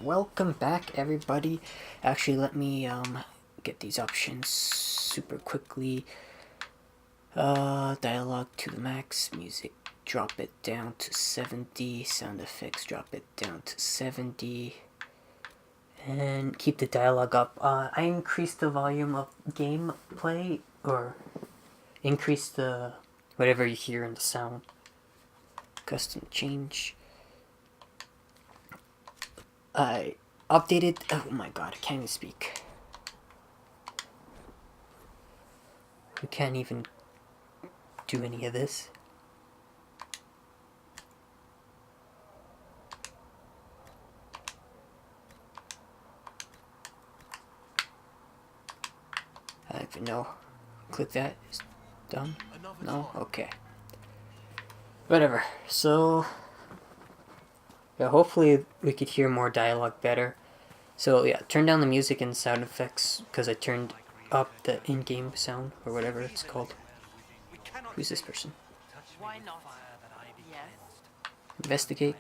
welcome back everybody. Actually, let me get these options super quickly. Dialogue to the max, music drop it down to 70, sound effects drop it down to 70, and keep the dialogue up. I increased the volume of gameplay, or increase the whatever you hear in the sound. Custom change. I updated. Oh my god, I can't even speak. We can't even do any of this. I don't even know. Click that. It's done. No? Okay. Whatever. So, yeah, hopefully we could hear more dialogue better. So yeah, turn down the music and sound effects because I turned up the in-game sound or whatever it's called. Who's this person? Why not? Yes. Investigate.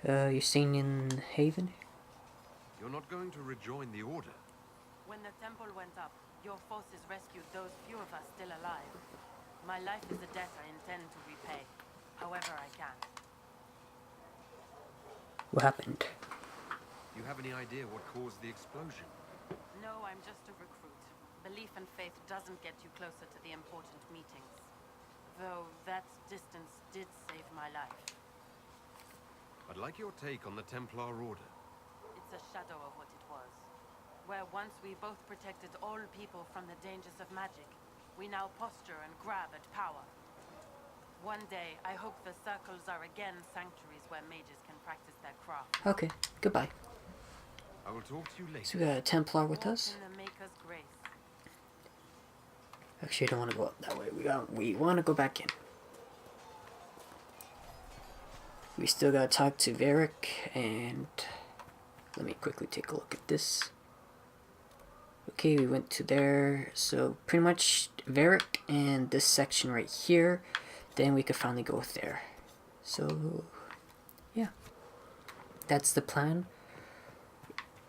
You're staying in Haven? You're not going to rejoin the Order? When the temple went up, your forces rescued those few of us still alive. My life is a debt I intend to repay, however I can. What happened? Do you have any idea what caused the explosion? No, I'm just a recruit. Belief and faith doesn't get you closer to the important meetings. Though that distance did save my life. I'd like your take on the Templar Order. It's a shadow of what it was. Where once we both protected all people from the dangers of magic, we now posture and grab at power. One day, I hope the circles are again sanctuaries where mages can practice their craft. Okay, goodbye. I will talk to you later. So we got a Templar with us. In the Maker's grace. Actually, I don't want to go up that way. We want to go back in. We still gotta talk to Varric, and let me quickly take a look at this. Okay, we went to there, so pretty much Varric and this section right here, then we could finally go there. So, yeah. That's the plan.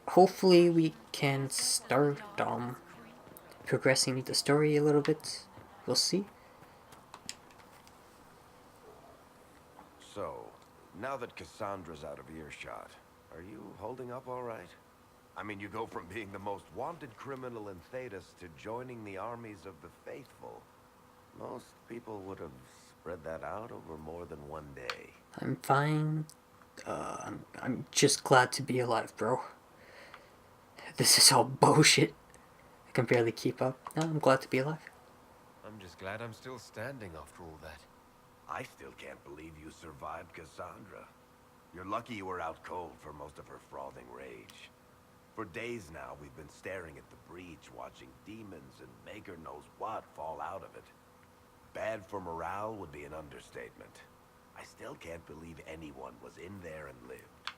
Hopefully we can start progressing the story a little bit. We'll see. So, now that Cassandra's out of earshot, are you holding up all right? I mean, you go from being the most wanted criminal in Thedas to joining the armies of the faithful. Most people would have spread that out over more than one day. I'm fine. I'm just glad to be alive, bro. This is all bullshit. I can barely keep up. No, I'm glad to be alive. I'm just glad I'm still standing after all that. I still can't believe you survived Cassandra. You're lucky you were out cold for most of her frothing rage. For days now, we've been staring at the breach, watching demons and maker knows what fall out of it. Bad for morale would be an understatement. I still can't believe anyone was in there and lived.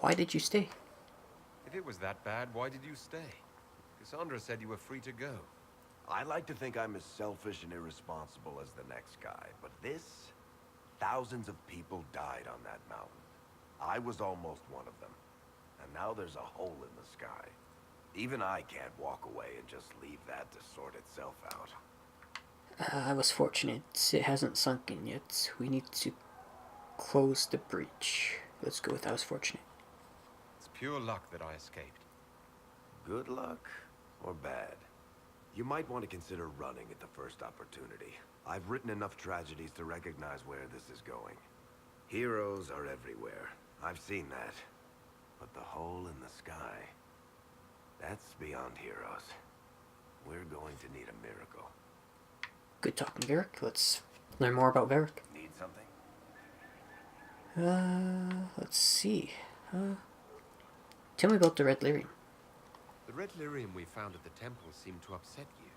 Why did you stay? If it was that bad, why did you stay? Cassandra said you were free to go. I like to think I'm as selfish and irresponsible as the next guy, but this... Thousands of people died on that mountain. I was almost one of them. And now there's a hole in the sky. Even I can't walk away and just leave that to sort itself out. I was fortunate. It hasn't sunk in yet. We need to close the breach. Let's go with I was fortunate. It's pure luck that I escaped. Good luck or bad? You might want to consider running at the first opportunity. I've written enough tragedies to recognize where this is going. Heroes are everywhere. I've seen that. But the hole in the sky, that's beyond heroes. We're going to need a miracle. Good talking, Varric. Let's learn more about Varric. Need something? Let's see. Tell me about the Red Lyrium. The red lyrium we found at the temple seemed to upset you.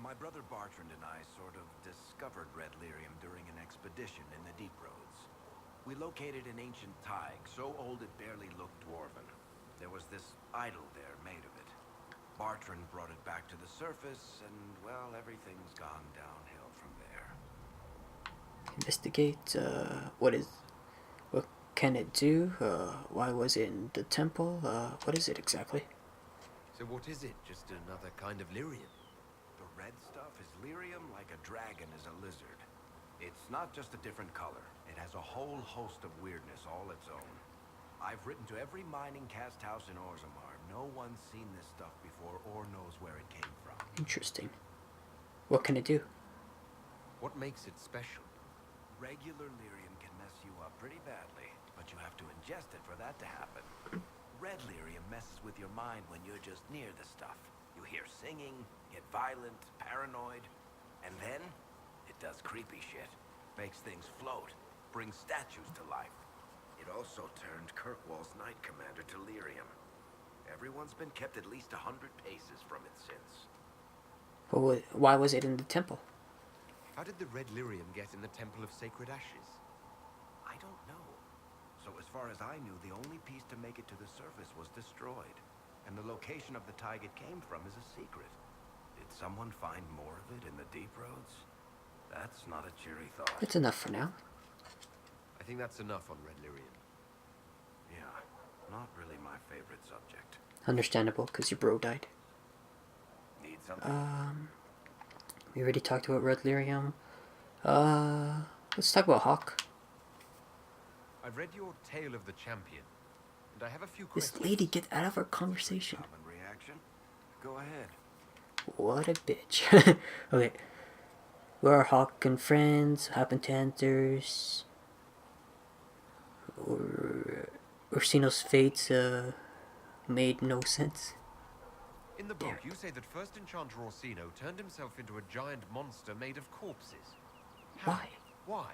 My brother Bartrand and I sort of discovered Red Lyrium during an expedition in the Deep Roads. We located an ancient thaig, so old it barely looked dwarven. There was this idol there made of it. Bartrand brought it back to the surface, and, well, everything's gone downhill from there. Investigate, what can it do? Why was it in the temple? What is it exactly? So what is it? Just another kind of lyrium? The red stuff is lyrium like a dragon is a lizard. It's not just a different color. It has a whole host of weirdness all its own. I've written to every mining cast house in Orzammar. No one's seen this stuff before or knows where it came from. Interesting. What can it do? What makes it special? Regular lyrium can mess you up pretty badly, but you have to ingest it for that to happen. Red lyrium messes with your mind when you're just near the stuff. You hear singing, get violent, paranoid, and then it does creepy shit. Makes things float, brings statues to life. It also turned Kirkwall's Knight Commander to lyrium. Everyone's been kept at least 100 paces from it since. But why was it in the temple? How did the red lyrium get in the Temple of Sacred Ashes? I don't know. So as far as I knew, the only piece to make it to the surface was destroyed. And the location of the tide it came from is a secret. Did someone find more of it in the deep roads? That's not a cheery thought. That's enough for now. I think that's enough on red lyrium. Yeah, not really my favorite subject. Understandable, because your bro died. Need something? We already talked about red lyrium. Let's talk about Hawk. I've read your Tale of the Champion, and I have a few This questions. lady, get out of our conversation. Common reaction? Go ahead. What a bitch. Okay. Where are Hawk and friends? Happened to Anthers? Orsino's fates, made no sense. In the book, you say that first Enchanter Orsino turned himself into a giant monster made of corpses. How? Why? Why?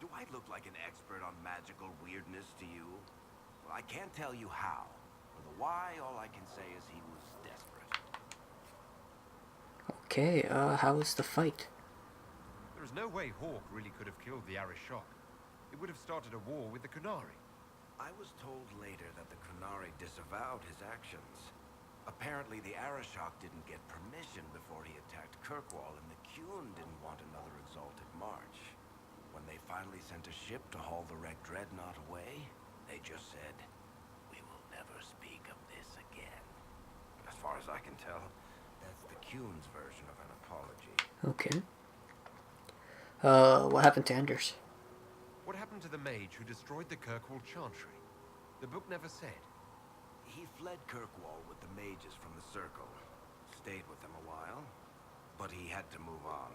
Do I look like an expert on magical weirdness to you? Well, I can't tell you how. For the why, all I can say is he was desperate. Okay, how was the fight? There is no way Hawk really could have killed the Arishok. It would have started a war with the Kunari. I was told later that the Kunari disavowed his actions. Apparently, the Arishok didn't get permission before he attacked Kirkwall, and the Qun didn't want another exalted march. When they finally sent a ship to haul the wrecked dreadnought away, they just said, "We will never speak of this again." As far as I can tell, that's the Qun's version of an apology. Okay. What happened to Anders? What happened to the mage who destroyed the Kirkwall Chantry? The book never said. He fled Kirkwall with the mages from the Circle. Stayed with them a while, but he had to move on.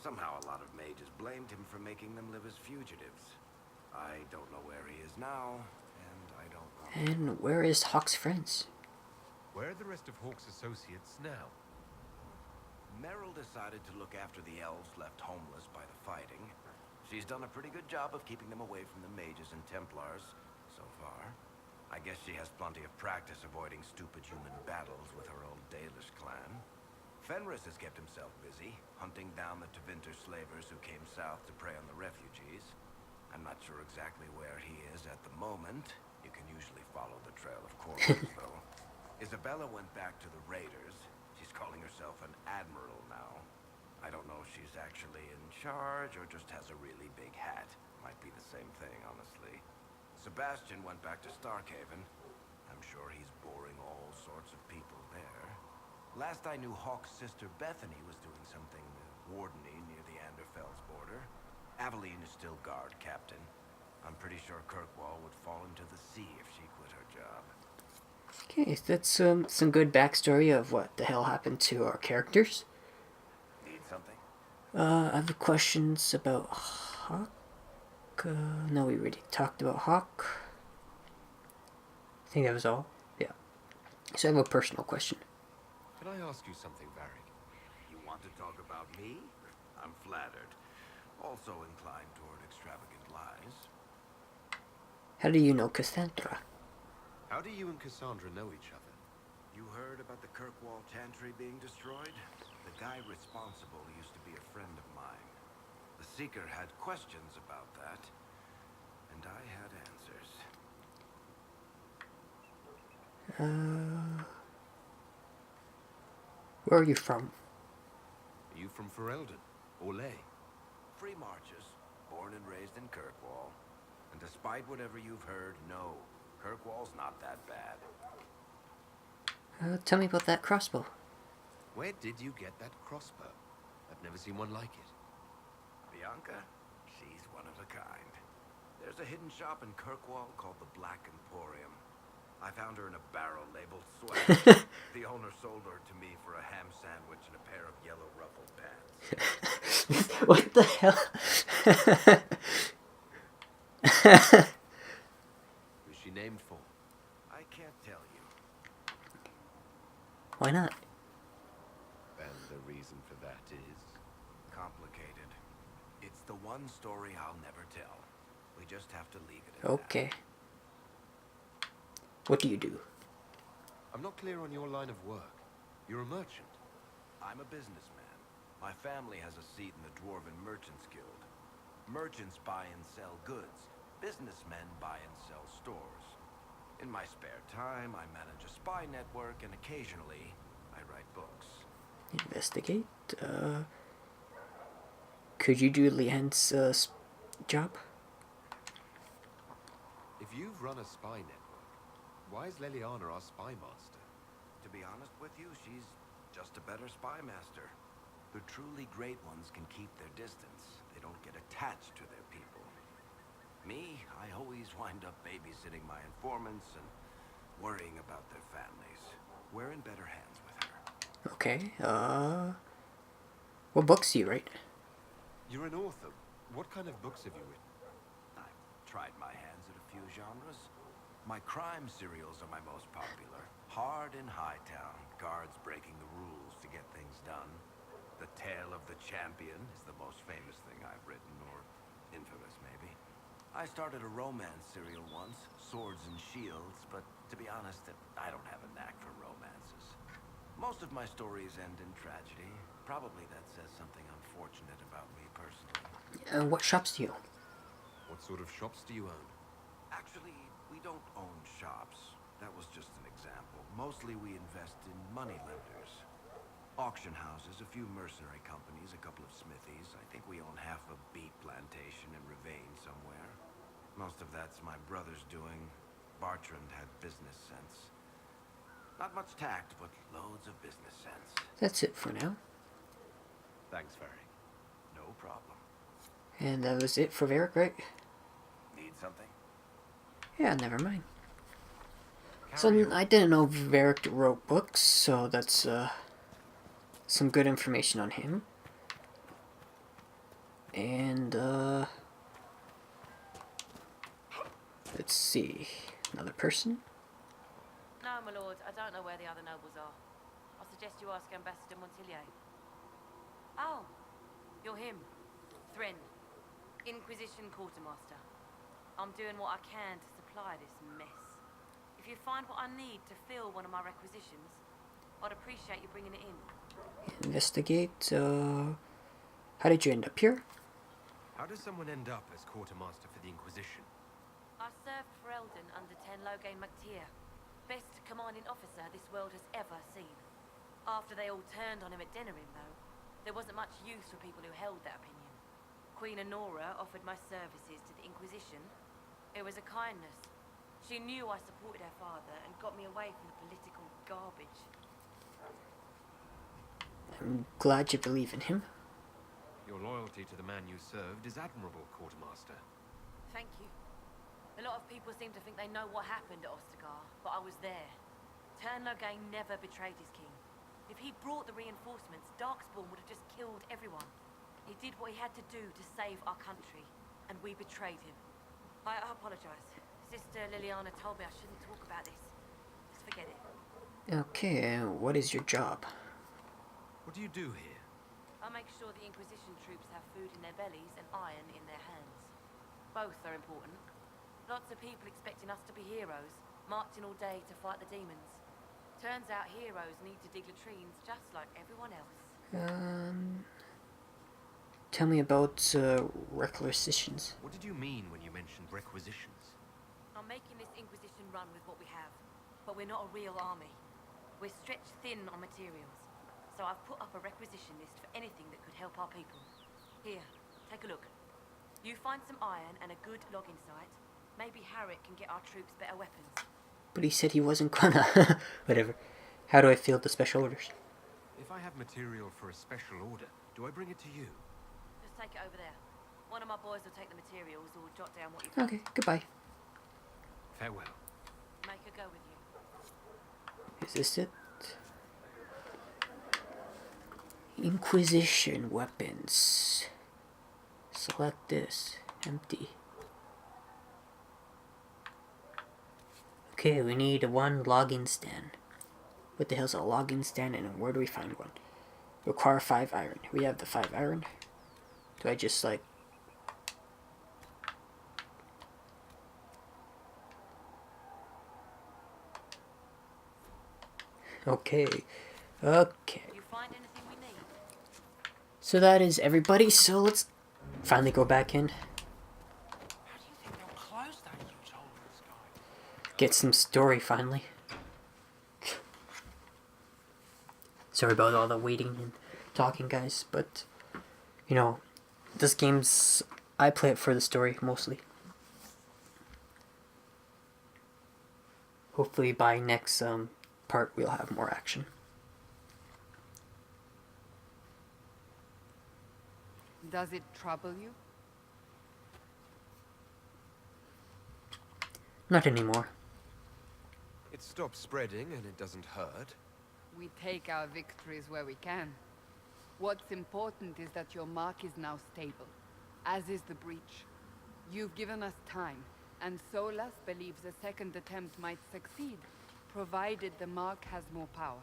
Somehow a lot of mages blamed him for making them live as fugitives. I don't know where he is now, and I don't know. And where is Hawk's friends? Where are the rest of Hawk's associates now? Meryl decided to look after the elves left homeless by the fighting. She's done a pretty good job of keeping them away from the mages and Templars, so far. I guess she has plenty of practice avoiding stupid human battles with her old Dalish clan. Fenris has kept himself busy, hunting down the Tevinter slavers who came south to prey on the refugees. I'm not sure exactly where he is at the moment. You can usually follow the trail of corpses, though. Isabella went back to the raiders. She's calling herself an admiral now. I don't know if she's actually in charge or just has a really big hat. Might be the same thing, honestly. Sebastian went back to Starkhaven. I'm sure he's boring all sorts of people there. Last I knew, Hawk's sister Bethany was doing something wardeny near the Anderfell's border. Aveline is still guard captain. I'm pretty sure Kirkwall would fall into the sea if she quit her job. Okay, that's some good backstory of what the hell happened to our characters. Need something? I have questions about Hawk. No, we already talked about Hawk. I think that was all. Yeah. So I have a personal question. Can I ask you something, Varric? You want to talk about me? I'm flattered. Also inclined toward extravagant lies. How do you know Cassandra? How do you and Cassandra know each other? You heard about the Kirkwall Chantry being destroyed? The guy responsible used to be a friend of mine. The Seeker had questions about that, and I had answers. Where are you from? Are you from Ferelden? Or Ley? Free marches, born and raised in Kirkwall. And despite Despite whatever you've heard, no. Kirkwall's not that bad. Tell me about that crossbow. Where did you get that crossbow? I've never seen one like it. Bianca? She's one of a kind. There's a hidden shop in Kirkwall called the Black Emporium. I found her in a barrel labeled swag. The owner sold her to me for a ham sandwich and a pair of yellow ruffled pants. What the hell? Who's she named for? I can't tell you. Why not? And the reason for that is? Complicated. It's the one story I'll never tell. We just have to leave it at that. Okay. What do you do? I'm not clear on your line of work. You're a merchant. I'm a businessman. My family has a seat in the Dwarven Merchants Guild. Merchants buy and sell goods. Businessmen buy and sell stores. In my spare time, I manage a spy network, and occasionally, I write books. Investigate. Could you do Leanne's job? If you've run a spy network, why is Leliana our spy master? To be honest with you, she's just a better spy master. The truly great ones can keep their distance. They don't get attached to their people. Me, I always wind up babysitting my informants and worrying about their families. We're in better hands with her. Okay. What books do you write? You're an author. What kind of books have you written? I've tried my hands at a few genres. My crime serials are my most popular. Hard in Hightown, guards breaking the rules to get things done. The Tale of the Champion is the most famous thing I've written, or infamous maybe. I started a romance serial once, Swords and Shields, but to be honest, I don't have a knack for romances. Most of my stories end in tragedy. Probably that says something unfortunate about me personally. What shops do you own? What sort of shops do you own? Actually, we don't own shops. That was just an example. Mostly we invest in money lenders. Auction houses, a few mercenary companies, a couple of smithies. I think we own half a beet plantation in Ravane somewhere. Most of that's my brother's doing. Bartrand had business sense. Not much tact, but loads of business sense. That's it for now. Thanks, Ferry. No problem. And that was it for Varric, right? Need something? Yeah, never mind. Carry So on. I didn't know Varric wrote books, so that's some good information on him. And let's see, another person. No, my lord, I don't know where the other nobles are. I suggest you ask Ambassador Montillier. Oh, you're him. Thren, Inquisition Quartermaster. I'm doing what I can to supply this mess. If you find what I need to fill one of my requisitions, I'd appreciate you bringing it in. Investigate. How did you end up here? How does someone end up as quartermaster for the Inquisition? I served for Eldon under Ten Loghain MacTier, best commanding officer this world has ever seen. After they all turned on him at Denerim, though, there wasn't much use for people who held that opinion. Queen Honora offered my services to the Inquisition. It was a kindness. She knew I supported her father and got me away from the political garbage. I'm glad you believe in him. Your loyalty to the man you served is admirable, quartermaster. Thank you. A lot of people seem to think they know what happened at Ostagar, but I was there. Tern Loghain never betrayed his king. If he'd brought the reinforcements, Darkspawn would have just killed everyone. He did what he had to do to save our country, and we betrayed him. I apologize. Sister Liliana told me I shouldn't talk about this. Just forget it. Okay, what is your job? What do you do here? I make sure the Inquisition troops have food in their bellies and iron in their hands. Both are important. Lots of people expecting us to be heroes, marching all day to fight the demons. Turns out heroes need to dig latrines just like everyone else. Tell me about requisitions. What did you mean when you mentioned requisitions? I'm making this Inquisition run with what we have, but we're not a real army. We're stretched thin on materials, so I've put up a requisition list for anything that could help our people. Here, take a look. You find some iron and a good logging site, Maybe Harriet can get our troops better weapons. But he said he wasn't gonna. Whatever. How do I fill the special orders? If I have material for a special order, do I bring it to you? Just take it over there. One of my boys will take the materials or jot down what you found. Okay, goodbye. Farewell. Make her go with you. Is this it? Inquisition weapons. Select this. Empty. Okay, we need one login stand. What the hell's a login stand and where do we find one? Require 5 iron. We have the 5 iron. Do I just like... Okay. Okay. You find anything we need? So that is everybody. So let's finally go back in. How do you think they'll close that huge hole in the sky? Get some story finally. Sorry about all the waiting and talking, guys, but you know, this game's... I play it for the story mostly. Hopefully by next part we'll have more action. Does it trouble you? Not anymore. It stops spreading and it doesn't hurt. We take our victories where we can. What's important is that your mark is now stable, as is the breach. You've given us time, and Solas believes a second attempt might succeed, provided the mark has more power.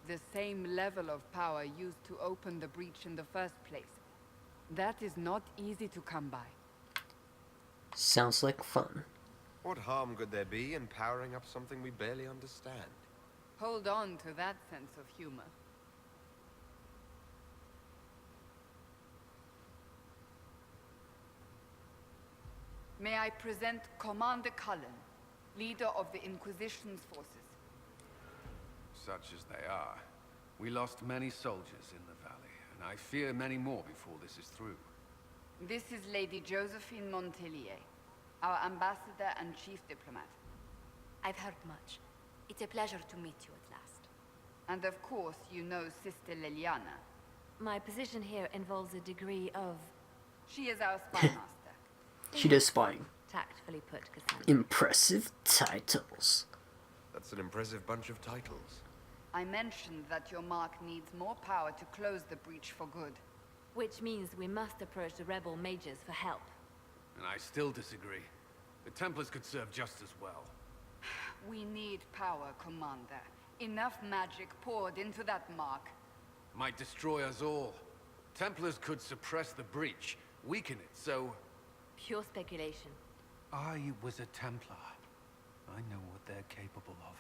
The same level of power used to open the breach in the first place. That is not easy to come by. Sounds like fun. What harm could there be in powering up something we barely understand? Hold on to that sense of humor. May I present Commander Cullen, leader of the Inquisition's forces. Such as they are. We lost many soldiers in the valley, and I fear many more before this is through. This is Lady Josephine Montelier, our ambassador and chief diplomat. I've heard much. It's a pleasure to meet you at last. And of course, you know Sister Liliana. My position here involves a degree of... She is our spy master. She does spying. Tactfully put, Cassandra. Impressive titles. That's an impressive bunch of titles. I mentioned that your mark needs more power to close the breach for good. Which means we must approach the rebel mages for help. And I still disagree. The Templars could serve just as well. We need power, Commander. Enough magic poured into that mark. Might destroy us all. Templars could suppress the breach, weaken it, so... Pure speculation. I was a Templar. I know what they're capable of.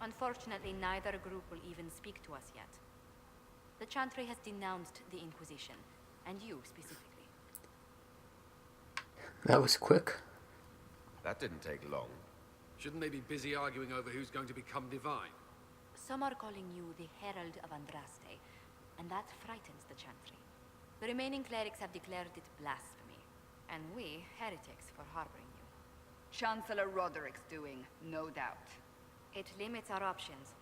Unfortunately, neither group will even speak to us yet. The Chantry has denounced the Inquisition, and you specifically. That was quick. That didn't take long. Shouldn't they be busy arguing over who's going to become divine? Some are calling you the Herald of Andraste, and that frightens the Chantry. The remaining clerics have declared it blasphemy, and we, heretics, for harboring you. Chancellor Roderick's doing, no doubt. It limits our options.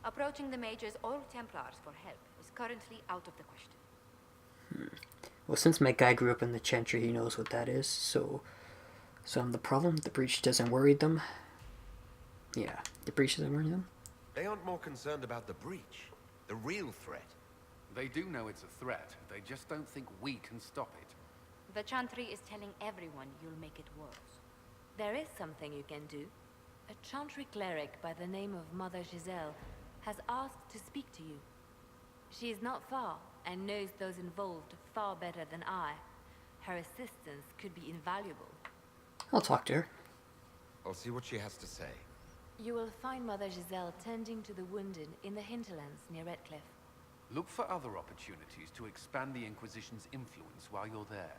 Approaching the mages or Templars for help is currently out of the question. Well, since my guy grew up in the Chantry, he knows what that is, so I'm the problem. The breach doesn't worry them. Yeah, the breach doesn't worry them. They aren't more concerned about the breach, the real threat. They do know it's a threat. They just don't think we can stop it. The Chantry is telling everyone you'll make it worse. There is something you can do. A Chantry cleric by the name of Mother Giselle has asked to speak to you. She is not far and knows those involved far better than I. Her assistance could be invaluable. I'll talk to her. I'll see what she has to say. You will find Mother Giselle tending to the wounded in the hinterlands near Redcliffe. Look for other opportunities to expand the Inquisition's influence while you're there.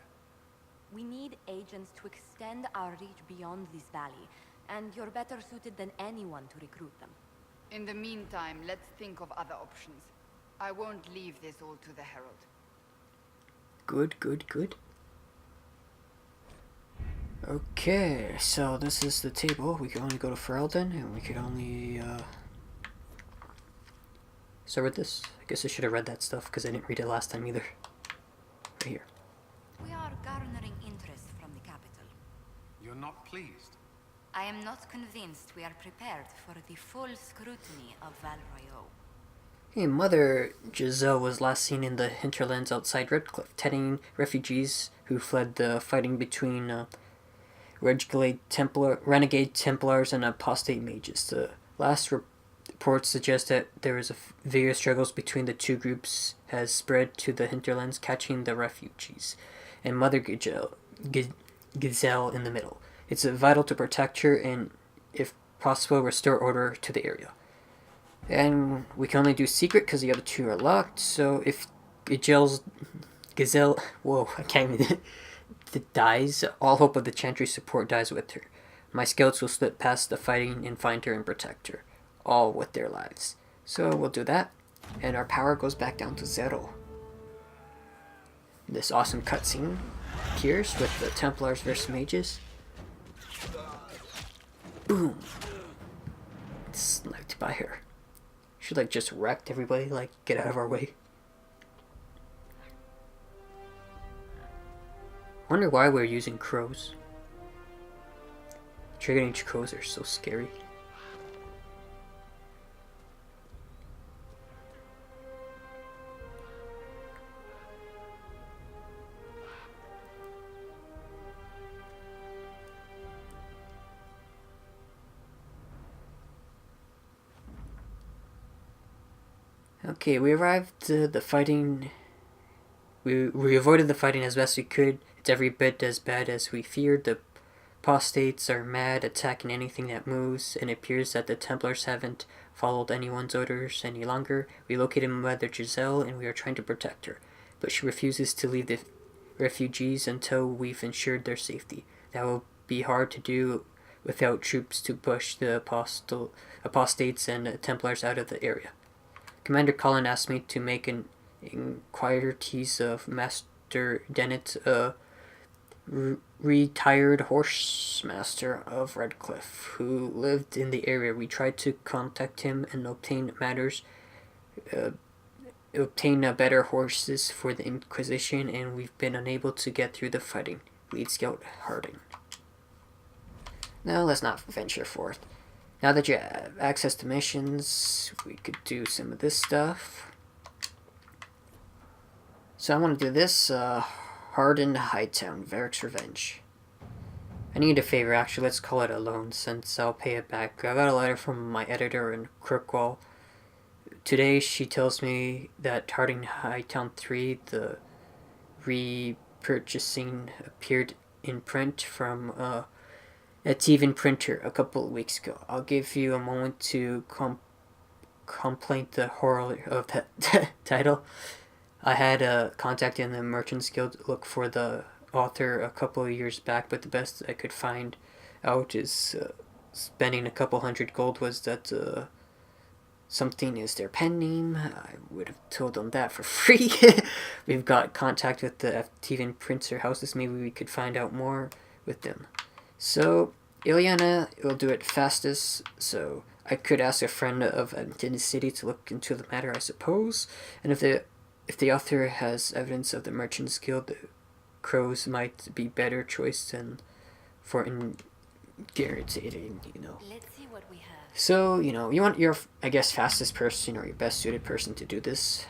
We need agents to extend our reach beyond this valley, and you're better suited than anyone to recruit them. In the meantime, let's think of other options. I won't leave this all to the Herald. Good, good, good. Okay, so this is the table. We can only go to Ferelden, and we could only start with this. I guess I should have read that stuff because I didn't read it last time either. Right here. We are garnering interest from the capital. You're not pleased? I am not convinced we are prepared for the full scrutiny of Val Royeaux. Hey, Mother Giselle was last seen in the hinterlands outside Redcliffe, tending refugees who fled the fighting between renegade Templars and apostate mages. The last reports suggest that there is various struggles between the two groups has spread to the hinterlands, catching the refugees, and Mother Giselle in the middle. It's vital to protect her and, if possible, restore order to the area. And we can only do secret because the other two are locked. So if Gazelle, whoa, I can't even, dies, all hope of the Chantry support dies with her. My scouts will slip past the fighting and find her and protect her, all with their lives. So we'll do that, and our power goes back down to 0. This awesome cutscene appears with the Templars versus Mages. Boom! Sniped by her. She like just wrecked everybody, like get out of our way. Wonder why we're using crows. Dragon Age crows are so scary. Okay, we arrived to the fighting. We avoided the fighting as best we could. It's every bit as bad as we feared. The apostates are mad, attacking anything that moves, and it appears that the Templars haven't followed anyone's orders any longer. We located Mother Giselle, and we are trying to protect her, but she refuses to leave the refugees until we've ensured their safety. That will be hard to do without troops to push the apostates and Templars out of the area. Commander Colin asked me to make an inquiries of Master Dennett, a retired horse master of Redcliffe, who lived in the area. We tried to contact him and obtain better horses for the Inquisition, and we've been unable to get through the fighting. Lead Scout Harding. Now let's not venture forth. Now that you have access to missions, we could do some of this stuff. So I want to do this, Hardened Hightown, Varric's Revenge. I need a favor, actually, let's call it a loan, since I'll pay it back. I got a letter from my editor in Kirkwall. Today she tells me that Hardened Hightown 3, the repurchasing, appeared in print from a Tevan printer a couple of weeks ago. I'll give you a moment to complain the horror of that title. I had a contact in the Merchants Guild look for the author a couple of years back, but the best I could find out is spending a couple hundred gold was that something is their pen name. I would have told them that for free. We've got contact with the Tevan printer houses. Maybe we could find out more with them. So, Ileana will do it fastest, so I could ask a friend of Antinous City to look into the matter, I suppose. And if the author has evidence of the Merchants Guild, the crows might be better choice than for guaranteeing, you know. Let's see what we have. So, you know, you want your, I guess, fastest person or your best suited person to do this.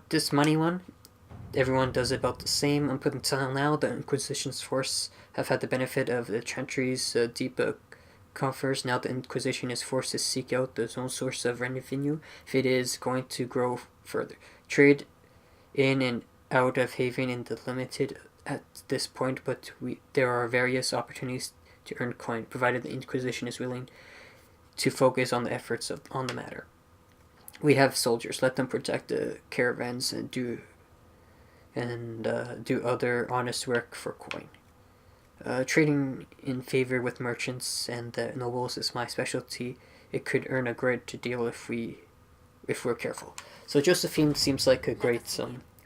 This money one. Everyone does about the same. Up until now, the Inquisition's force have had the benefit of the Chantry's deep coffers. Now the Inquisition is forced to seek out its own source of revenue if it is going to grow further. Trade in and out of Haven in the limited at this point, but there are various opportunities to earn coin, provided the Inquisition is willing to focus on the efforts on the matter. We have soldiers. Let them protect the caravans and do other honest work for coin. Trading in favor with merchants and the nobles is my specialty. It could earn a great deal if we're careful. So Josephine seems like a great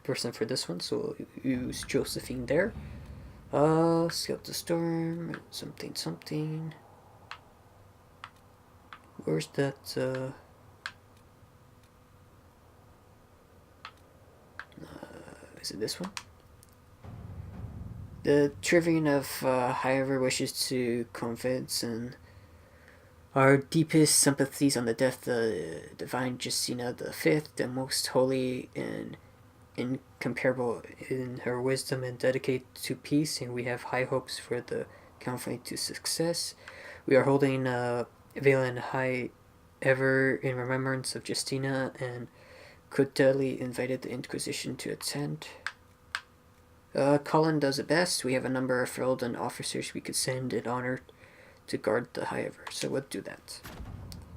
person for this one, so we'll use Josephine there. Scout the storm, something, something. Where's that, is it this one? The Trivian of Highever wishes to convince and our deepest sympathies on the death of the divine Justina V, the most holy and incomparable in her wisdom and dedicated to peace, and we have high hopes for the conflict to success. We are holding Valen High ever in remembrance of Justina and cordially invited the Inquisition to attend. Colin does it best. We have a number of Ferelden officers we could send in honor to guard the Highever, so we'll do that.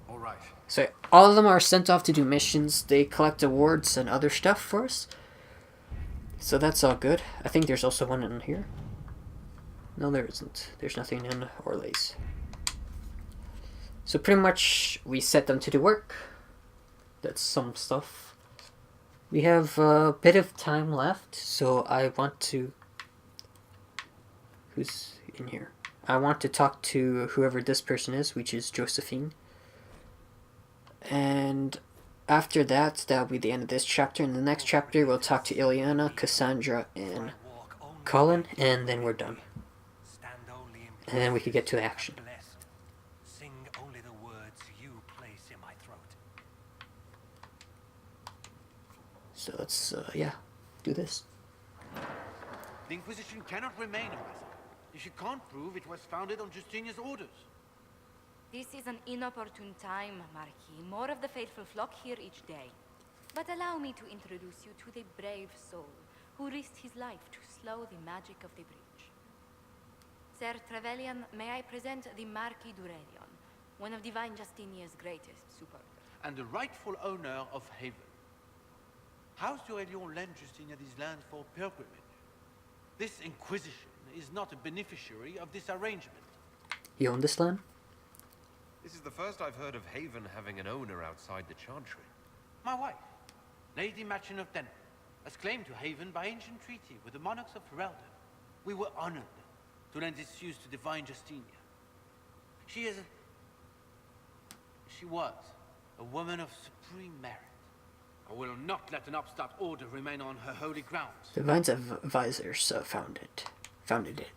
All right. So all of them are sent off to do missions. They collect awards and other stuff for us. So that's all good. I think there's also one in here. No, there isn't. There's nothing in Orlays. So pretty much we set them to do work. That's some stuff. We have a bit of time left, so I want to... Who's in here? I want to talk to whoever this person is, which is Josephine. And after that, that'll be the end of this chapter. In the next chapter, we'll talk to Ileana, Cassandra, and Colin, and then we're done. And then we can get to the action. Sing only the words you place in my throat. So let's, yeah, do this. The Inquisition cannot remain, Ambassador. If you can't prove it was founded on Justinia's orders. This is an inopportune time, Marquis. More of the faithful flock here each day. But allow me to introduce you to the brave soul who risked his life to slow the magic of the breach. Sir Trevelyan, may I present the Marquis d'Aurelion, one of Divine Justinia's greatest supporters. And the rightful owner of Haven. House d'Aurelion lent Justinia these lands for pilgrimage. This Inquisition is not a beneficiary of this arrangement. You own this land? This is the first I've heard of Haven having an owner outside the Chantry. My wife, Lady Machin of Denham, has claimed to Haven by ancient treaty with the monarchs of Ferelden. We were honored to lend its use to Divine Justinia. She was a woman of supreme merit. I will not let an upstart order remain on her holy grounds. Divine's advisors founded it.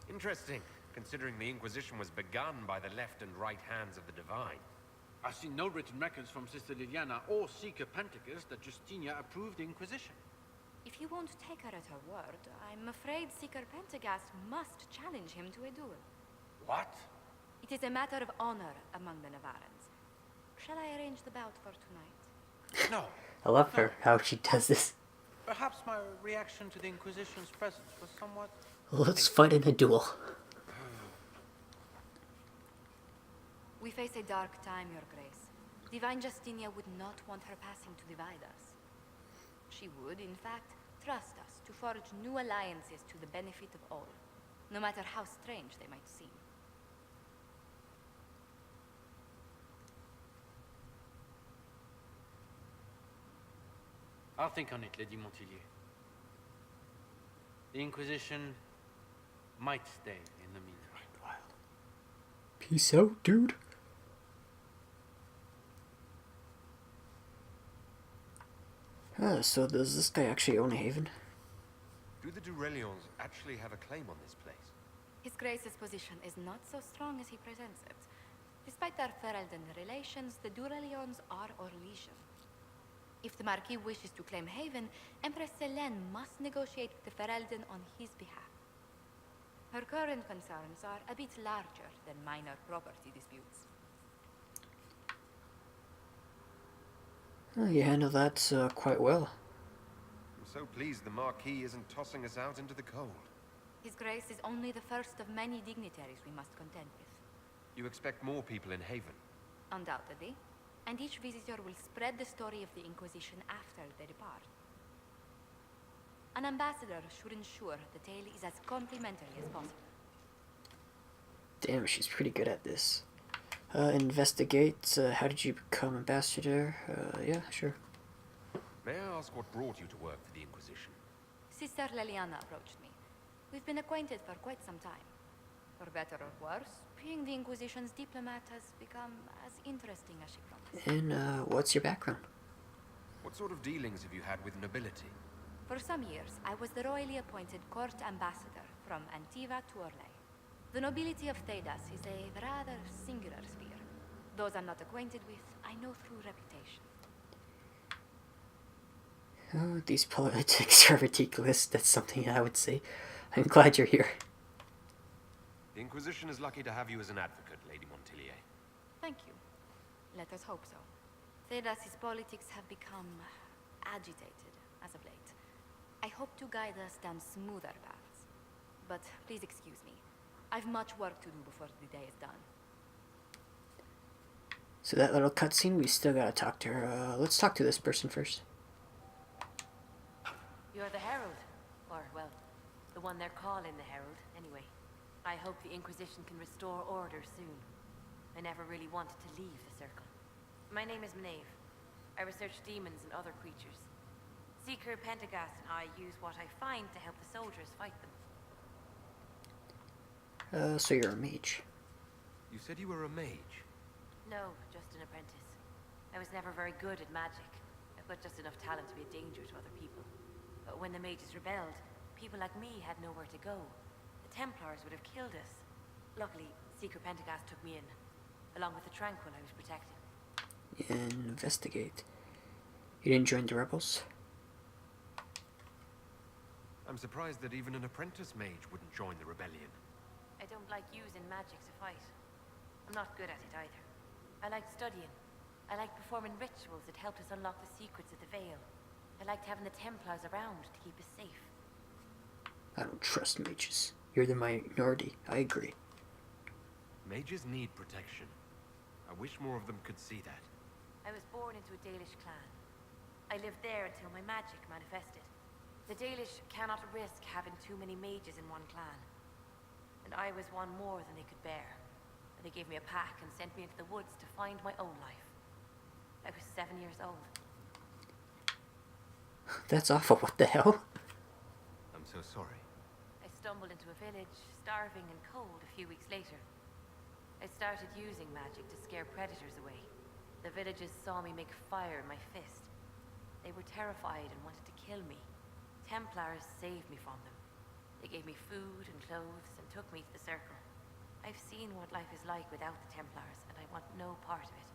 Interesting, considering the Inquisition was begun by the left and right hands of the Divine. I've seen no written records from Sister Liliana or Seeker Penticus that Justinia approved the Inquisition. If you won't take her at her word, I'm afraid Seeker Pentagast must challenge him to a duel. What? It is a matter of honor among the Navarans. Shall I arrange the bout for tonight? No. I love her, how she does this. Perhaps my reaction to the Inquisition's presence was somewhat... Let's fight in a duel. We face a dark time, Your Grace. Divine Justinia would not want her passing to divide us. She would, in fact, trust us to forge new alliances to the benefit of all, no matter how strange they might seem. I'll think on it, Lady Montilyet. The Inquisition might stay in the meantime. Peace out, dude. So does this guy actually own a haven? Do the Durelions actually have a claim on this place? His Grace's position is not so strong as he presents it. Despite their Ferelden relations, the Durelions are Orlesian. If the Marquis wishes to claim Haven, Empress Selene must negotiate with the Ferelden on his behalf. Her current concerns are a bit larger than minor property disputes. Oh, you handle that quite well. I'm so pleased the Marquis isn't tossing us out into the cold. His Grace is only the first of many dignitaries we must contend with. You expect more people in Haven? Undoubtedly. And each visitor will spread the story of the Inquisition after they depart. An ambassador should ensure the tale is as complimentary as possible. Damn, she's pretty good at this. Investigate. How did you become ambassador? Yeah, sure. May I ask what brought you to work for the Inquisition? Sister Liliana approached me. We've been acquainted for quite some time. For better or worse, being the Inquisition's diplomat has become as interesting as she promised. And what's your background? What sort of dealings have you had with nobility? For some years, I was the royally appointed court ambassador from Antiva to Orlais. The nobility of Thedas is a rather singular sphere. Those I'm not acquainted with, I know through reputation. Oh, these politics are ridiculous. That's something I would say. I'm glad you're here. The Inquisition is lucky to have you as an advocate, Lady Montillier. Thank you. Let us hope so. Thedas's politics have become agitated as of late. I hope to guide us down smoother paths. But please excuse me. I've much work to do before the day is done. So that little cutscene, we still gotta talk to her. Let's talk to this person first. You're the Herald. Or, well, the one they're calling the Herald, anyway. I hope the Inquisition can restore order soon. I never really wanted to leave the Circle. My name is Maeve. I research demons and other creatures. Seeker Pentagast and I use what I find to help the soldiers fight them. So you're a mage. You said you were a mage? No, just an apprentice. I was never very good at magic. I've got just enough talent to be a danger to other people. But when the mages rebelled, people like me had nowhere to go. The Templars would have killed us. Luckily, Seeker Pentagast took me in, along with the Tranquil I was protecting. Investigate. You didn't join the rebels? I'm surprised that even an apprentice mage wouldn't join the rebellion. I don't like using magic to fight. I'm not good at it either. I like studying. I like performing rituals that helped us unlock the secrets of the Veil. I liked having the Templars around to keep us safe. I don't trust mages. You're the minority. I agree. Mages need protection. I wish more of them could see that. I was born into a Dalish clan. I lived there until my magic manifested. The Dalish cannot risk having too many mages in one clan. And I was one more than they could bear. They gave me a pack and sent me into the woods to find my own life. I was 7 years old. That's awful. What the hell? I'm so sorry. I stumbled into a village, starving and cold a few weeks later. I started using magic to scare predators away. The villagers saw me make fire in my fist. They were terrified and wanted to kill me. Templars saved me from them. They gave me food and clothes and took me to the Circle. I've seen what life is like without the Templars, and I want no part of it.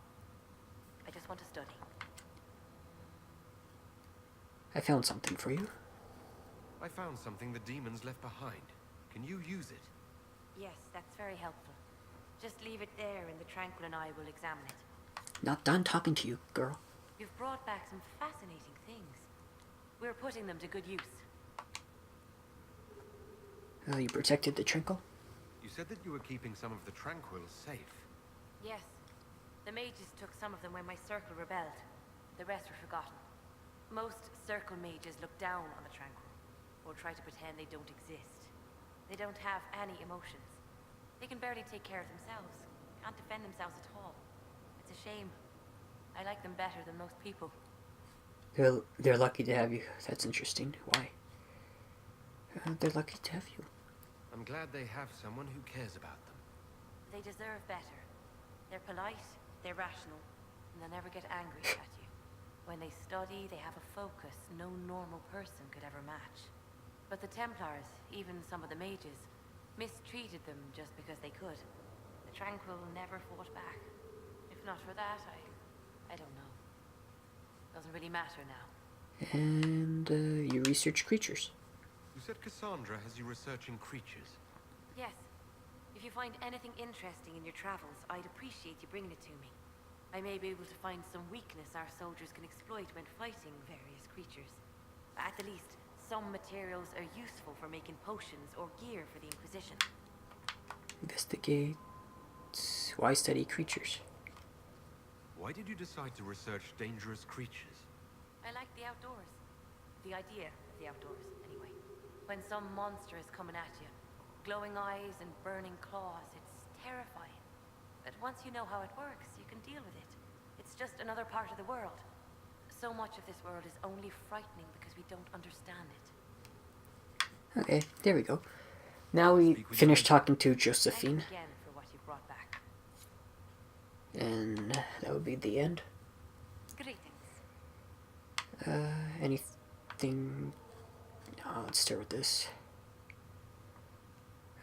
I just want to study. I found something for you. I found something the demons left behind. Can you use it? Yes, that's very helpful. Just leave it there and the Tranquil and I will examine it. Not done talking to you, girl. You've brought back some fascinating things. We're putting them to good use. You protected the Trinkle? You said that you were keeping some of the Tranquils safe. Yes. The mages took some of them when my Circle rebelled. The rest were forgotten. Most Circle mages look down on the Tranquil, or try to pretend they don't exist. They don't have any emotions. They can barely take care of themselves. Can't defend themselves at all. It's a shame. I like them better than most people. They're lucky to have you. That's interesting. Why? They're lucky to have you. I'm glad they have someone who cares about them. They deserve better. They're polite, they're rational, and they'll never get angry at you. When they study, they have a focus no normal person could ever match. But the Templars, even some of the mages, mistreated them just because they could. The Tranquil never fought back. If not for that, I don't know. Doesn't really matter now. And you research creatures. You said Cassandra has you researching creatures. Yes. If you find anything interesting in your travels, I'd appreciate you bringing it to me. I may be able to find some weakness our soldiers can exploit when fighting various creatures. At the least, some materials are useful for making potions or gear for the Inquisition. Investigate. Why study creatures? Why did you decide to research dangerous creatures? I like the outdoors. The idea of the outdoors, anyway. When some monster is coming at you, glowing eyes and burning claws, it's terrifying. But once you know how it works, you can deal with it. It's just another part of the world. So much of this world is only frightening because we don't understand it. Okay, there we go. Now we Speak with finished you. talking to Thanks Josephine, again for what you brought back. and that would be the end. Greetings. Anything? Let's start with this.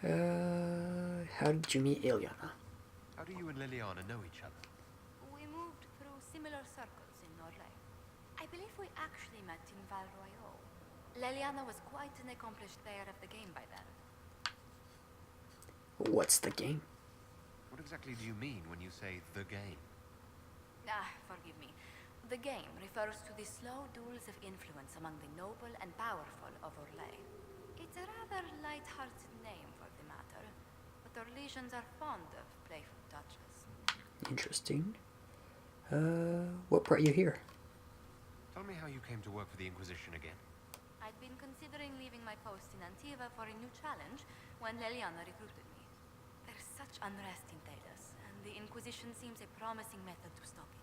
How did you meet Ilyana? How do you and Liliana know each other? We moved through similar circles in Norlay. I believe we actually met in Val Royal. Leliana was quite an accomplished player of the game by then. What's the game? What exactly do you mean when you say the game? Forgive me. The game refers to the slow duels of influence among the noble and powerful of Orlais. It's a rather light-hearted name for the matter, but Orlesians are fond of playful touches. Interesting. What brought you here? Tell me how you came to work for the Inquisition again. I'd been considering leaving my post in Antiva for a new challenge when Leliana recruited me. There's such unrest in Talos, and the Inquisition seems a promising method to stop it.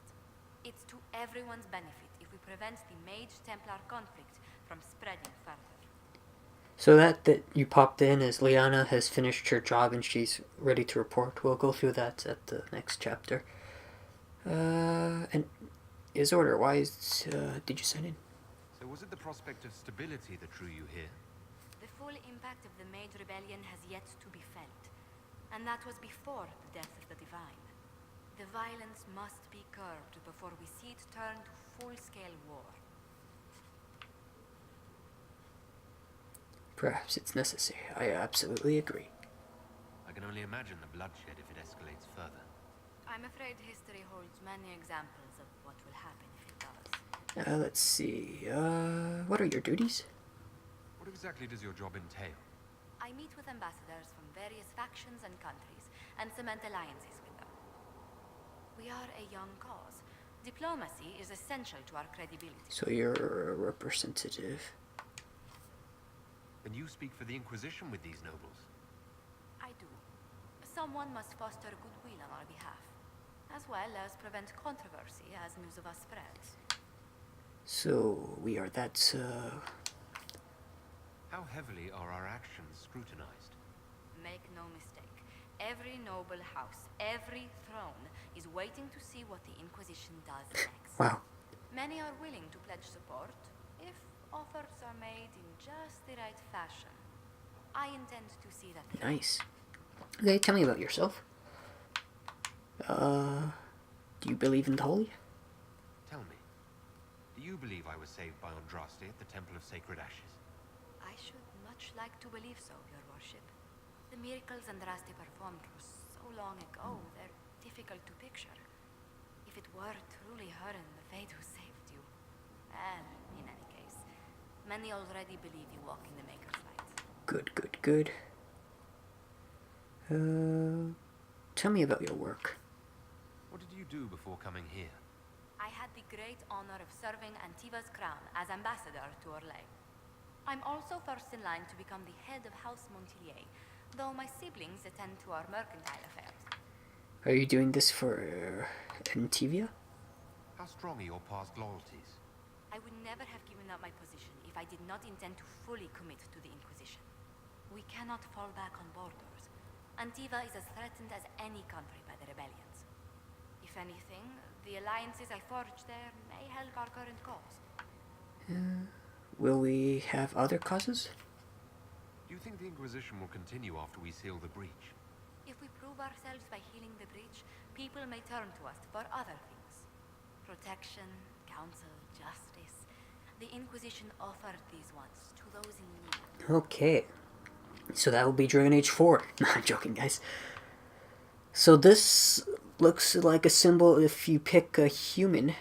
It's to everyone's benefit if we prevent the Mage-Templar conflict from spreading further. So that you popped in as Liana has finished her job and she's ready to report. We'll go through that at the next chapter. And Isorder, why did you sign in? So was it the prospect of stability that drew you here? The full impact of the Mage Rebellion has yet to be felt, and that was before the death of the Divine. The violence must be curbed before we see it turn to full-scale war. Perhaps it's necessary. I absolutely agree. I can only imagine the bloodshed if it escalates further. I'm afraid history holds many examples of what will happen if it does. Let's see. What are your duties? What exactly does your job entail? I meet with ambassadors from various factions and countries and cement alliances with them. We are a young cause. Diplomacy is essential to our credibility. So you're a representative. And you speak for the Inquisition with these nobles? I do. Someone must foster goodwill on our behalf, as well as prevent controversy as news of us spreads. So we are that, How heavily are our actions scrutinized? Make no mistake. Every noble house, every throne, is waiting to see what the Inquisition does next. wow. Many are willing to pledge support, if offers are made in just the right fashion. I intend to see that through. Nice. Okay, tell me about yourself. Do you believe in the Holy? Tell me, do you believe I was saved by Andraste at the Temple of Sacred Ashes? I should much like to believe so, Your Worship. The miracles Andraste performed were so long ago, they're difficult to picture. If it were truly her and the Fate who saved you. And, in any case, many already believe you walk in the Maker's light. Good, good, good. Tell me about your work. What did you do before coming here? I had the great honor of serving Antiva's crown as ambassador to Orlais. I'm also first in line to become the head of House Montilier, though my siblings attend to our mercantile affairs. Are you doing this for Antivia? How strong are your past loyalties? I would never have given up my position if I did not intend to fully commit to the Inquisition. We cannot fall back on borders. Antiva is as threatened as any country by the rebellions. If anything, the alliances I forged there may help our current cause. Will we have other causes? Do you think the Inquisition will continue after we seal the breach? If we prove ourselves by healing the breach, people may turn to us for other things. Protection, counsel, justice. The Inquisition offered these ones to those in need. Okay. So that will be Dragon Age 4. No, I'm joking, guys. So this looks like a symbol if you pick a human.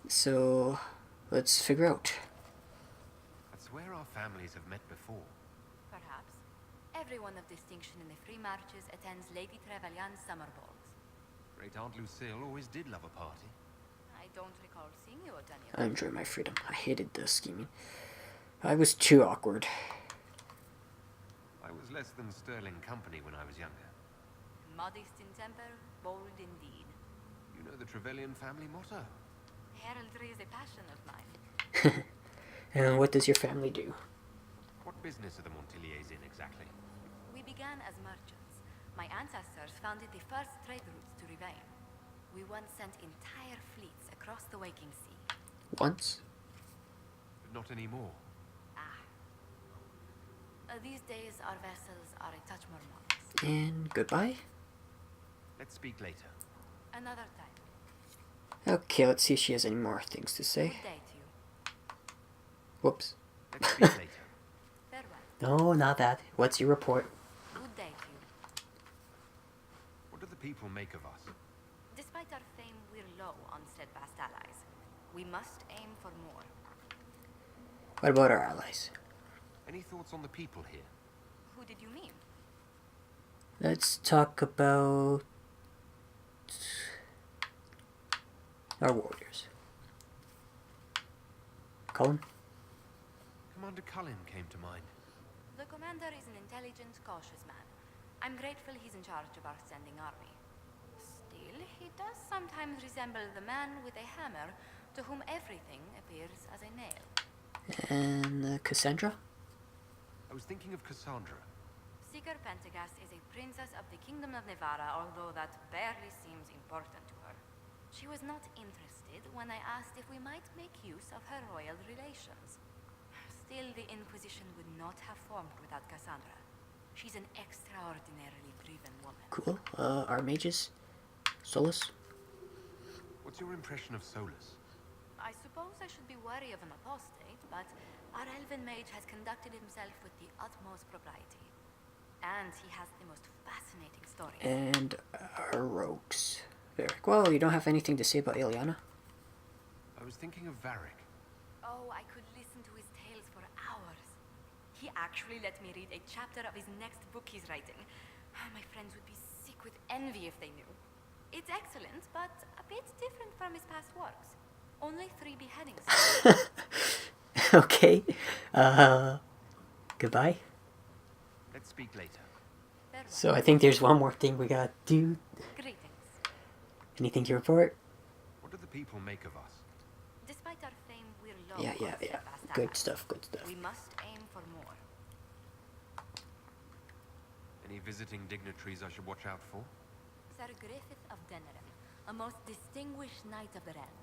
So let's figure out. I swear our families have met before. Perhaps. Everyone of distinction in the free marches attends Lady Trevelyan's summer balls. Great Aunt Lucille always did love a party. I don't recall seeing you at any of I them. enjoy my freedom. I hated the scheming. I was too awkward. I was less than sterling company when I was younger. Modest in temper, bold in deed. You know the Trevelyan family motto? Heraldry is a passion of mine. And what does your family do? What business are the Montiliers in exactly? We began as merchants. My ancestors founded the first trade routes to Rivain. We once sent entire fleets across the waking sea. Once? But not anymore. These days, our vessels are a touch more modest. And goodbye. Let's speak later. Another time. Okay, let's see if she has any more things to say. Good day to you. Whoops. Let's speak later. Farewell. No, not that. What's your report? Good day to you. What do the people make of us? Despite our fame, we're low on steadfast allies. We must aim for more. What about our allies? Any thoughts on the people here? Who did you mean? Let's talk about our warriors. Colin? Commander Cullen came to mind. The commander is an intelligent, cautious man. I'm grateful he's in charge of our standing army. Still, he does sometimes resemble the man with a hammer to whom everything appears as a nail. And Cassandra? I was thinking of Cassandra. Seeker Pentagast is a princess of the Kingdom of Nevada, although that barely seems important to her. She was not interested when I asked if we might make use of her royal relations. Still, the Inquisition would not have formed without Cassandra. She's an extraordinarily driven woman. Cool. Our mages? Solus? What's your impression of Solus? I suppose I should be wary of an apostate, but our elven mage has conducted himself with the utmost propriety. And he has the most fascinating stories. And our rogues. Varric. Well, you don't have anything to say about Ileana? I was thinking of Varric. Oh, I could listen to his tales for hours. He actually let me read a chapter of his next book he's writing. My friends would be sick with envy if they knew. It's excellent, but a bit different from his past works. Only 3 beheadings. Okay. Goodbye. Let's speak later. Farewell. So I think there's one more thing we gotta do. Greetings. Anything to report? What do the people make of us? Despite our fame, we're low Yeah. on steadfast Good allies. stuff, good stuff. We must aim for more. Any visiting dignitaries I should watch out for? Sir Griffith of Denerim, a most distinguished knight of the realm.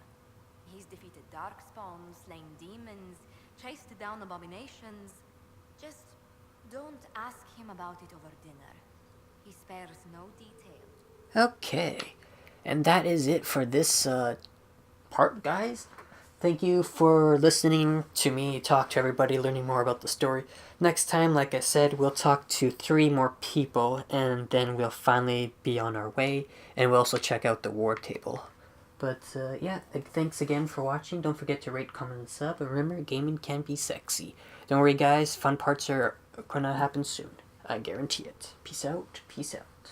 He's defeated darkspawn, slain demons, chased down abominations. Just don't ask him about it over dinner. He spares no detail. Okay. And that is it for this part, guys. Thank you for listening to me talk to everybody, learning more about the story. Next time, like I said, we'll talk to 3 more people, and then we'll finally be on our way, and we'll also check out the war table. But yeah, thanks again for watching. Don't forget to rate, comment, and sub. And remember, gaming can be sexy. Don't worry, guys. Fun parts are gonna happen soon. I guarantee it. Peace out. Peace out.